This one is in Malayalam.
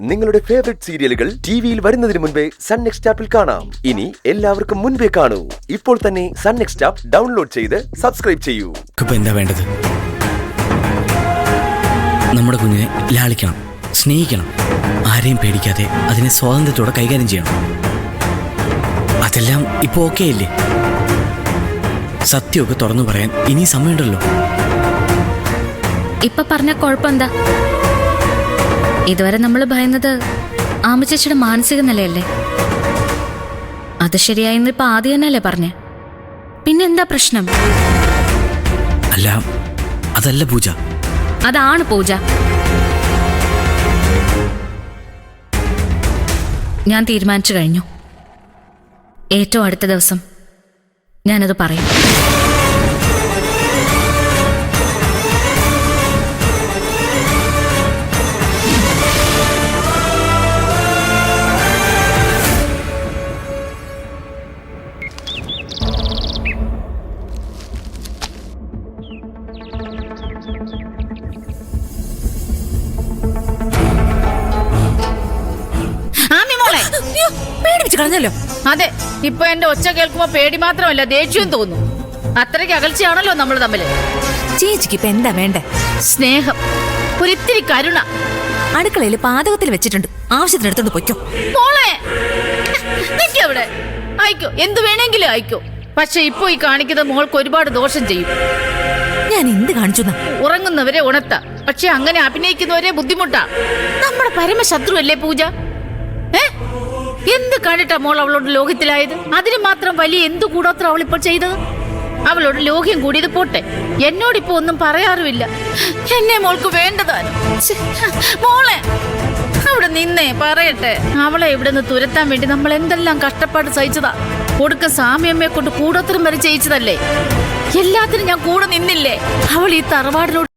നിങ്ങളുടെ ഫേവറേറ്റ് സീരിയലുകൾ ടിവിയിൽ വരുന്നതിന് മുൻപേ സൺ നെക്സ്റ്റ് ആപ്പിൽ കാണാം. ഇനി എല്ലാവർക്കും മുൻപേ കാണൂ. ഇപ്പോൾ തന്നെ സൺ നെക്സ്റ്റ് ആപ്പ് ഡൗൺലോഡ് ചെയ്ത് സബ്സ്ക്രൈബ് ചെയ്യൂ. എന്താ വേണ്ടത്? നമ്മുടെ കുഞ്ഞിനെ ലാളിക്കണം, സ്നേഹിക്കണം, ആരെയും പേടിക്കാതെ അതിനെ സ്വാതന്ത്ര്യത്തോടെ കൈകാര്യം ചെയ്യണം. അതെല്ലാം ഇപ്പൊ ഓക്കെ അല്ലേ? സത്യമൊക്കെ തുറന്നു പറയാൻ ഇനി സമയമുണ്ടല്ലോ. ഇപ്പൊ പറഞ്ഞ കുഴപ്പമെന്താ? ഇതുവരെ നമ്മൾ ഭയന്നത് ആമച്ചേച്ചിയുടെ മാനസിക നിലയല്ലേ? അത് ശരിയായെന്ന് ഇപ്പൊ ആദ്യം തന്നെയല്ലേ പറഞ്ഞേ? പിന്നെന്താ പ്രശ്നം? അല്ല, അതല്ല പൂജ. അതാണ് പൂജ. ഞാൻ തീരുമാനിച്ചു കഴിഞ്ഞു. ഏറ്റവും അടുത്ത ദിവസം ഞാനത് പറയും. കളഞ്ഞല്ലോ. അതെ, ഇപ്പൊ എന്റെ ഒച്ച കേൾക്കുമ്പോ പേടി മാത്രമല്ല, ദേഷ്യവും തോന്നും. അത്രയ്ക്ക് അകൽച്ചയാണല്ലോ നമ്മൾ തമ്മില്. ചേച്ചിക്ക് ഇപ്പൊ എന്താ വേണ്ടേ? സ്നേഹം, ഒരിത്തിരി കരുണ. അടുക്കളയിൽ പാചകത്തിൽ വെച്ചിട്ടുണ്ട്, ആവശ്യത്തിന് എടുത്തോണ്ട് പൊയ്ക്കോ. മോളെ അവിടെ അയക്കോ, എന്ത് വേണമെങ്കിലും അയക്കോ. പക്ഷെ ഇപ്പൊ ഈ കാണിക്കുന്നത് മോൾക്ക് ഒരുപാട് ദോഷം ചെയ്യും. ഞാൻ എന്ത് കാണിച്ചു? ഉറങ്ങുന്നവരെ ഉണർത്താം, പക്ഷെ അങ്ങനെ അഭിനയിക്കുന്നവരെ ബുദ്ധിമുട്ടാ. നമ്മുടെ പരമശത്രു അല്ലേ പൂജ? എന്ത് കണ്ടിട്ടാ മോൾ അവളോട് ലോകത്തിലായത്? അതിന് മാത്രം വലിയ എന്തു കൂടോത്രം അവളിപ്പോൾ ചെയ്തത്? അവളോട് ലോഹ്യം കൂടിയത് പോട്ടെ, എന്നോടിപ്പോ ഒന്നും പറയാറുമില്ല. എന്നെ മോൾക്ക് വേണ്ടതാണ്. മോളെ അവിടെ നിന്നേ പറയട്ടെ. അവളെ ഇവിടെ നിന്ന് തുരത്താൻ വേണ്ടി നമ്മൾ എന്തെല്ലാം കഷ്ടപ്പാട് സഹിച്ചതാ. കൊടുക്ക സാമിയമ്മയെ കൊണ്ട് കൂടോത്രം വരെ ചെയ്യിച്ചതല്ലേ? എല്ലാത്തിനും ഞാൻ കൂടെ നിന്നില്ലേ? അവൾ ഈ തറവാടിനോട്